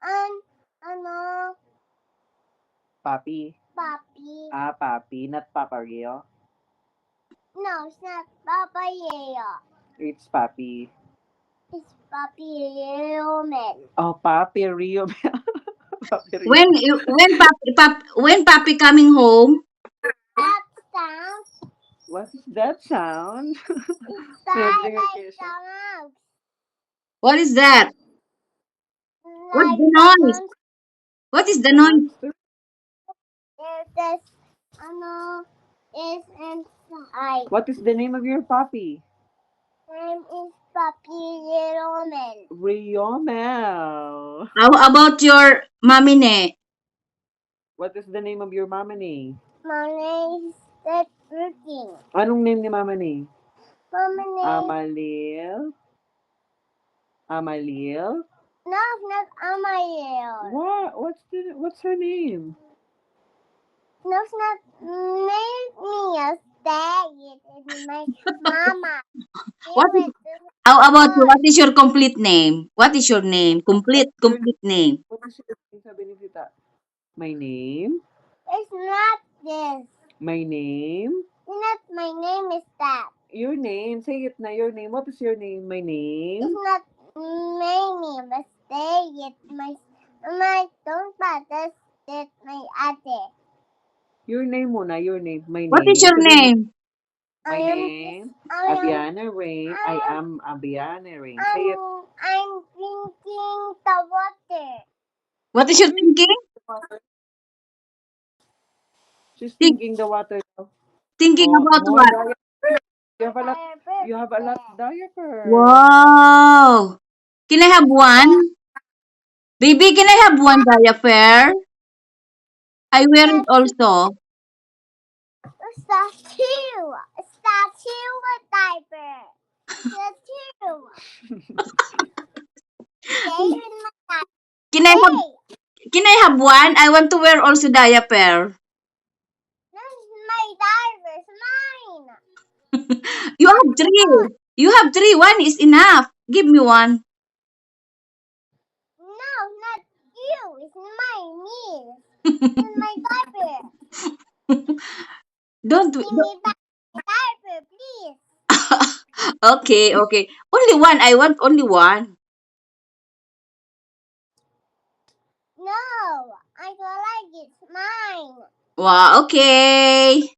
ano, Papi. Papi. Papi, not Papa Rio. No, it's not Papa Yeo. It's Papi. It's Papi Yeoman. Oh, Papi Rio. Papi Rio. When Papi coming home? That sound What is that sound? is like Notification. sound. What is that? What's Like the noise? What is the The noise? monster? it says, is inside. What is the name of your puppy? Name is Papi Yeoman. Rio Mel. How about your mommy ne? What is the name of your mama ni? My name is Seth Brooking. Anong name ni mama ni? Mama name. Amalil? Amalil? No, it's not Amael. What? What's her name? No, it's not make me a stag. It's my mama. What is, how about you? What is your complete name? What is your name? Complete name. What is your name? Sabi ni tita. My name? It's not this. My name? It's not my name is that. Your name. Say it na. Your name. What is your name? My name? It's not my name, but stay it. My don't bother it my ate. Your name muna. Your name. My name. What is your Sabi mo, name? My name? Abiana Rain. I am Abiana Rain. Say it. I'm drinking the water. What is your thinking? She's thinking the water. Thinking Oh, about more what? diaper. You have a lot of diaper. Wow. Can I have one? Baby, can I have one diaper? I wear it also. Statue with diaper. Statue. Stay with my diaper. Can I have one? I want to wear also diaper. That's my diaper. It's mine. You have three. You have three. One is enough. Give me one. No, not you. It's my niece. It's my diaper. Don't. Give me back my diaper, please. Okay. Only one. I want only one. No, I don't like it. It's mine. Wow. Okay.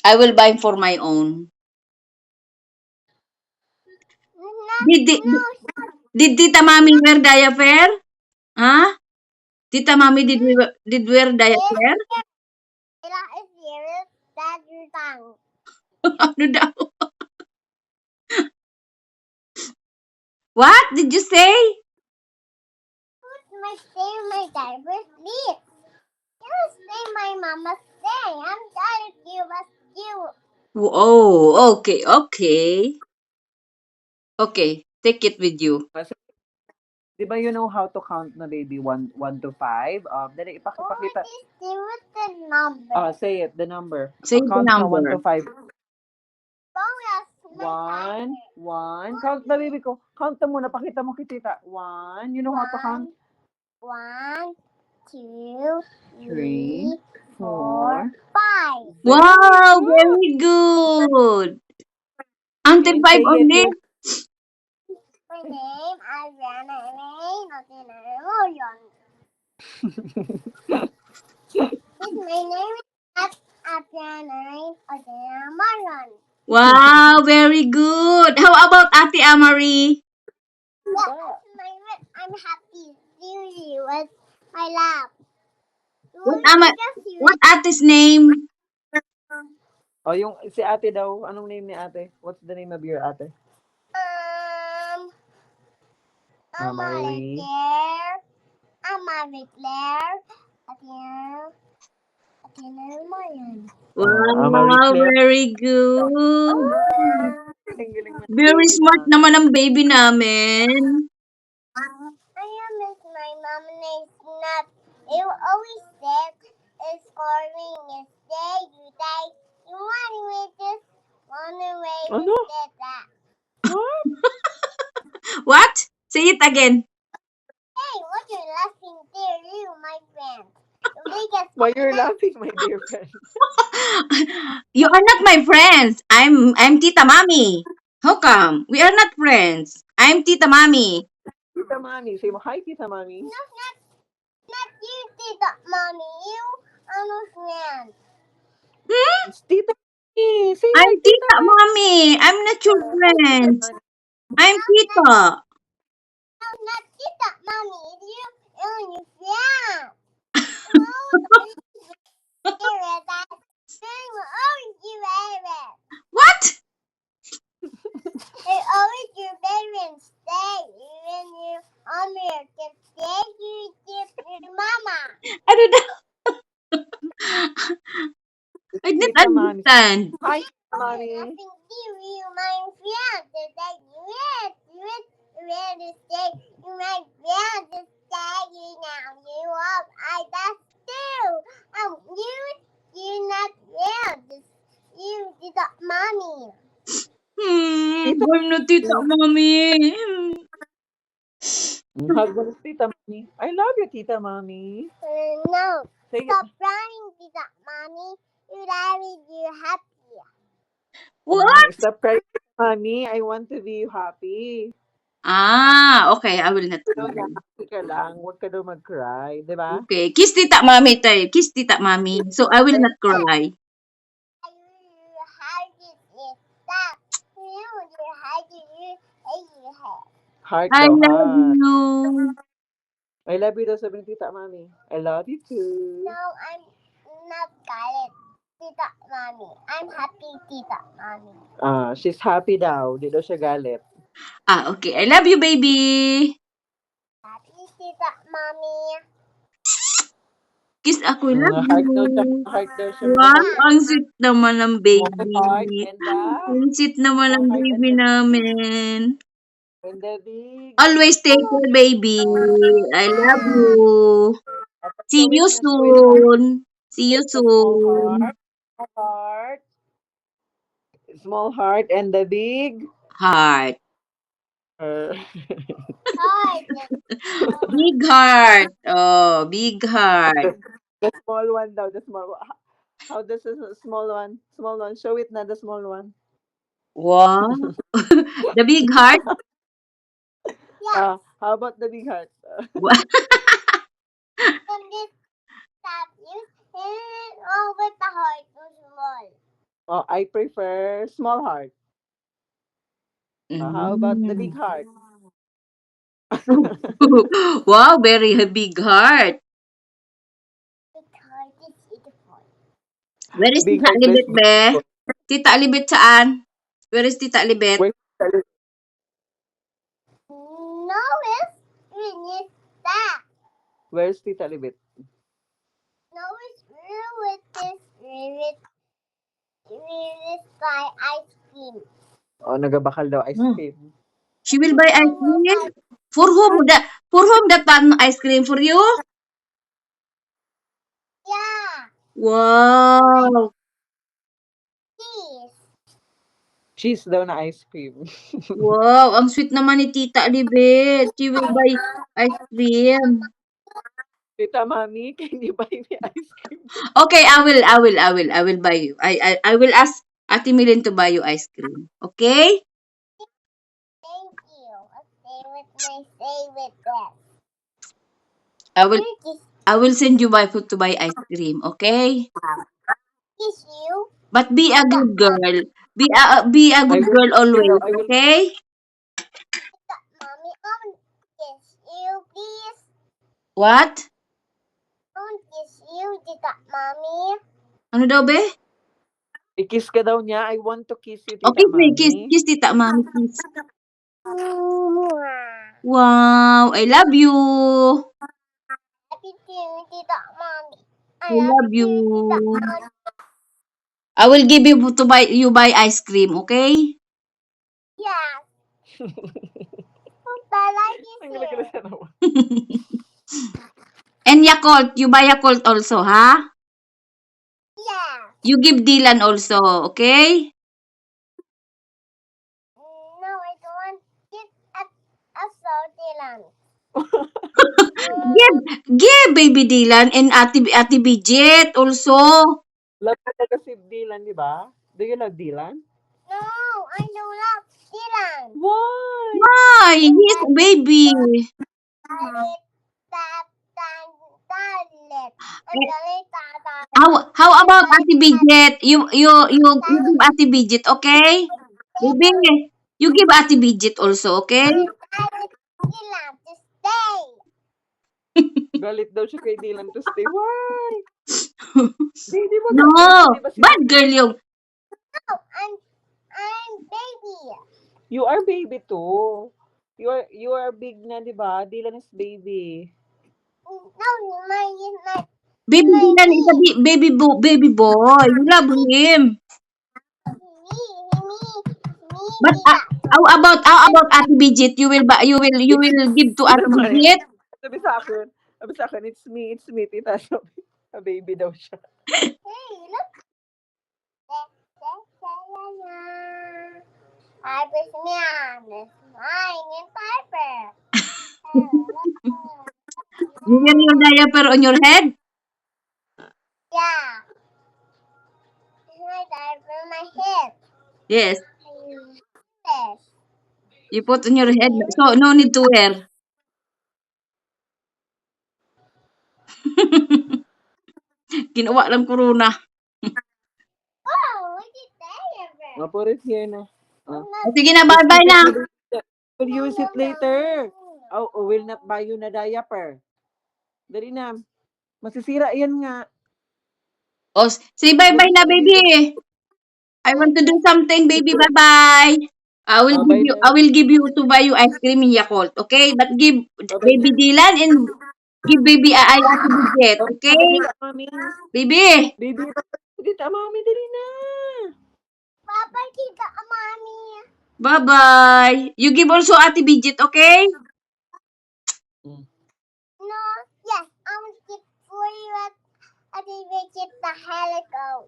I will buy for my own. Did Tita Mami wear diaper? Huh? Tita Mami did wear diaper? Ila is here. That's your tongue. Ano daw? What did you say? My stay in my diaper, please. You stay my mama stay. I'm tired of you, but you. Oh, okay. Okay, take it with you. Di ba you know how to count na baby? 1 to 5? Dali, ipakita. What is the number? Say it, the number. Say the Count na 1 number. to 5. Oh, 1. Count na baby ko. Count na muna. Pakita mo kitita. 1. You know how to count? 1, 2, 3, 4, 5. Wow, very good. Until And 5 say it only. with- My name is Adriana Elaine Otinarion. My name is Adriana Elaine Otinarion. Wow, very good. How about Ate Amari? I'm happy to see you with my lab. What Ate's name? Oh, yung si ate daw. Anong name ni ate? What's the name of your ate? Amari. Amari Claire. Wow, very good. Very smart naman ang baby namin. I miss my mom is not. It always said is scoring is day you die. You want with this one away with that. What? Say it again. Hey, what laughing dear you, my friend. The biggest Why you're laughing, my dear friend? You are not my friends. I'm Tita Mami. How come? We are not friends. I'm Tita Mami. Tita Mami. Say mo, hi, Tita Mami. not you, Tita Mommy. You are my friend. It's Tita Mami. Say hi, I'm Tita Tita Mami. Mami. I'm not your Hi, Tita friend. Mami. I'm Tita. No, not Tita Mommy. You are your friend. Oh, favorite. I'm always your favorite. What? They're always your favorite. Stay when you're on your trip. Stay you give your mama. Ano daw? I didn't Tita Mami. understand. Hi, Tita Mami. Nothing dear you, my friend. That you stay. You my friend. To stay you now. You are. I that's too. You not friend. You Tita Mommy. Tita I'm not Tita Mami. Hug mo na si Tita Mami. I love you, Tita Mami. No. Say, Stop crying, Tita Mommy. You married you happy. What? Stop crying, Tita Mami. I want to be happy. Okay. I will not So, cry. happy ka lang. Huwag ka daw mag-cry. Di ba? Okay. Kiss Tita Mami tayo. Kiss Tita Mami. So, I will not cry. You hide it. Stop. You hide it. You have. Heart I daw, love heart. you. I love you daw sabi ni Tita Mami. I love you too. No, I'm not tired, Tita Mommy. I'm happy, Tita Mommy. She's happy daw. Di daw siya galit. Okay. I love you, baby. Happy, Tita Mommy. Kiss ako. I love Heart daw siya. you. Heart daw siya. Wow, ang sweet naman ng Small baby. heart and the Ang sweet naman ng small heart baby namin. and the big. Always take care, baby. I love you. See So you witness soon. See you the small soon. heart. Small heart. Small heart and the big. Heart. Heart. Big heart. Oh, big heart. The small one daw. The small one. How does the small one? Small one. Show it na the small one. Wow. The big heart. Yeah. How about the big heart? And this stop you. And over the heart was small. I prefer small heart. How about the big heart? Wow, very big heart. Big heart is beautiful. Where is Big Tita heart is Libet, be? Tita Alibet saan? Where is Tita Alibet? Where's No, it's really that. Where's Tita Libet? No, it's real with this with buy ice cream. Nagabakal daw ice cream. She will buy ice cream? For whom? For whom that ice cream? For you? Yeah. Wow. Cheese. Cheese daw na ice cream. Wow, ang sweet naman ni Tita Alibet. She will buy ice cream. Tita Mami, can you buy me ice cream? Okay, I will buy you. I will ask Ate Milin to buy you ice cream. Okay? Thank you. I'll stay with my favorite dress. I will send you to buy ice cream, okay? Kiss you. But be a good girl. Be a good girl always, okay? Mommy, kiss you, please. What? Kiss you, Tita Mommy. Ano daw, be? I-kiss ka daw niya. I want to kiss you, Tita Okay, Mami. kiss Tita Mami, kiss. Wow, I love you. Happy to Tita Mommy. I love you. Tita Mommy. I will give you to buy ice cream, okay? Yeah. I like Ang it gala-gala here. siya naman. And Yakult, you buy Yakult also, ha? Yeah. You give Dylan also, okay? No, I don't want it at a salty land. Give give baby Dylan and Ate Bridget also. Love ka talaga si Dylan, di ba? Do you love Dylan? No, I don't love Dylan. Why? Why? He's a baby. How about Ate Bridget? You give Ate Bridget, okay? Baby, you give Ate Bridget also, okay? Dylan to stay. Galit daw siya kay Dylan to stay. Why? Di ba No, galit? Di ba si bad girl yung. No, I'm baby. You are baby too. You are big na, di ba? Dylan is baby. No, my Baby Dylan is a baby boy. You love him. me, But how about Ate Bridget? You will give to Ate Bridget? Sabi sa akin, it's me, tita. Sabi, a baby daw siya. Hey, look. Piper's man is mine and Piper. You wear your diaper on your head? Yeah. My diaper on my head. Yes. Yes. You put on your head, so no need to wear. Ginawa lang corona. Oh, look at diaper. I'll put it here na. Sige na, bye-bye na. We'll use it later. Oh, will not buy you na diaper. Dali na. Masisira yan nga. Oh, say bye-bye na, baby. I want to do something, baby. Bye-bye. I will give you to buy you ice cream in Yakult, okay? But give baby Dylan and give baby Ate Bridget, okay? Mami. Baby. Baby, dito, mami, dali na. Papa, kita mommy. Bye-bye. You give also Ate Bridget, okay? No, yes, I will get for you at the visit the helicopter.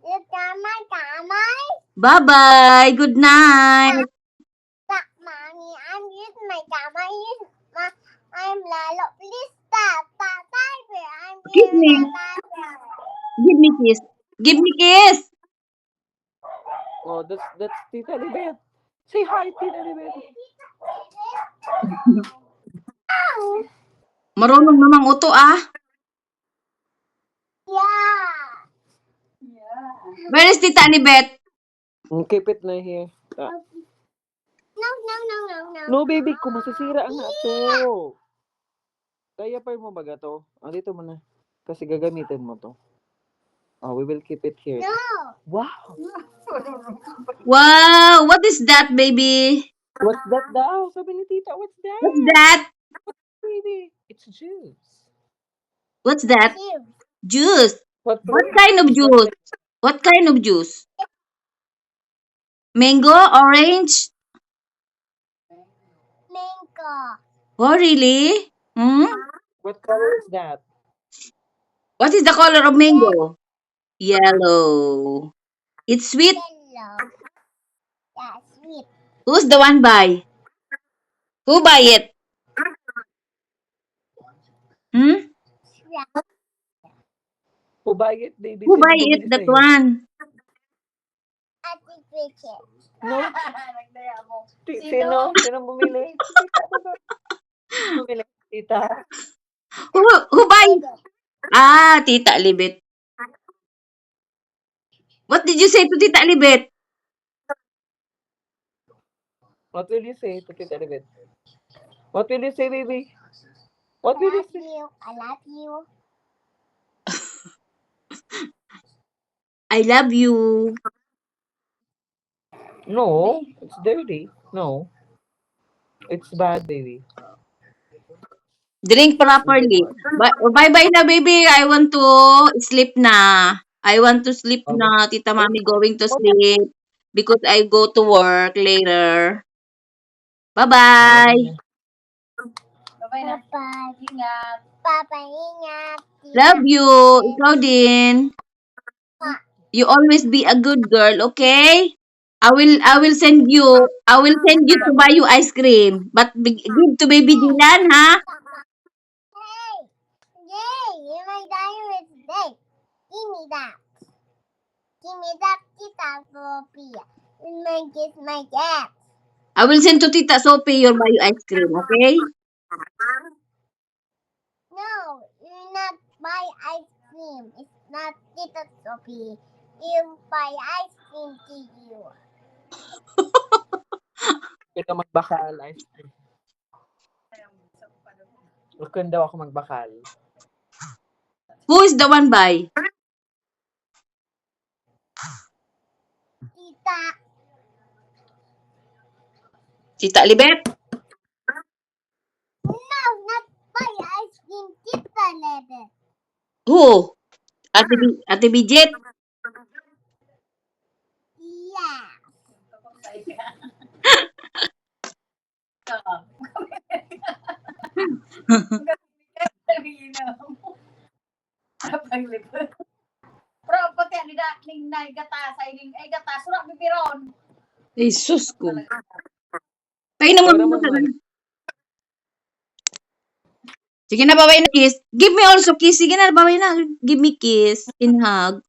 You gamay. Bye-bye. Good night. Stop, mommy. I'm using my gamay. I'm Lalo. Please stop. Diaper. I'm Give me. wearing a diaper. Give me kiss. Give me kiss. Oh, that's Tita Libet. Say hi, Tita Libet. Marunong namang uto, ah. Yeah. Where is Tita Libet? Keep it na here. No. No, baby ko, masisira ang ato. Diaper mo ba to? Dito mo na. Kasi gagamitin mo to. Oh, we will keep it here. No. Wow. Wow, what is that, baby? What's that daw? Sabi ni Tita, what's that? What's that? Baby, it's juice. What's that? Juice. What Kind of juice? What kind of juice? Mango, orange? Mango. Oh, really? What color is that? What is the color of mango? Yellow. It's sweet. Yellow. Yeah, sweet. Who's the one buy? Who buy it? Yeah. Who buy it, baby? Who Sino buy bumili it? That sa'yo? one. At the cricket. No? Sino? Sino bumili? Bumili. Tita. Who buy? Ah, Tita Libet. What did you say to Tita Libet? What will you say to Tita Libet? What will you say, baby? What will you say? I love you. I love you. No, it's dirty. No. It's bad, baby. Drink properly. Bye-bye na, baby. I want to sleep na. I want to sleep na. Tita Mami going to sleep because I go to work later. Bye-bye. Papa. Ingat. Papa, ingat. Love you. Ikaw din. You always be a good girl, okay? I will send you to buy you ice cream. But give to baby Dylan, ha? Hey, yay! My diary is big. Give me that. Give me that, Tita Sophia. And my kiss my cat. I will send to Tita Sophie your buy you ice cream, okay? No, you not buy ice cream. It's not Tita Sophie. You buy ice cream to you. Ito magbakal. Ice cream. Huwag daw ako magbakal. Who is the one buy? Tita. Tita Libet? No, not buy ice cream. Tita Lebe. Who? Ate Bidget? Yeah. Pero pati ang ning gata sa ining ay gata sura bibiron. Jesus ko. Painom mo Pero muna mo ka man. na. Sige na, babay na kiss. Give me also kiss. Sige na, babay na. Give me kiss and hug.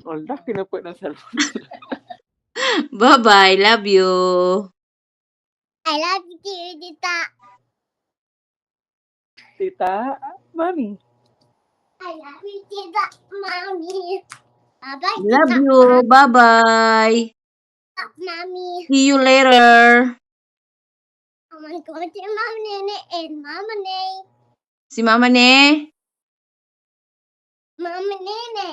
Wala, kinapot ng cellphone. Bye-bye. Love you. I love you too, Tita. Tita, mami. I love you, Tita. Mommy. Bye-bye, Love Tita. you. Bye-bye. Mommy. See you later. Oh my God, your Mom Nene and Mama Nay. Si Mama ne. Mama Nene.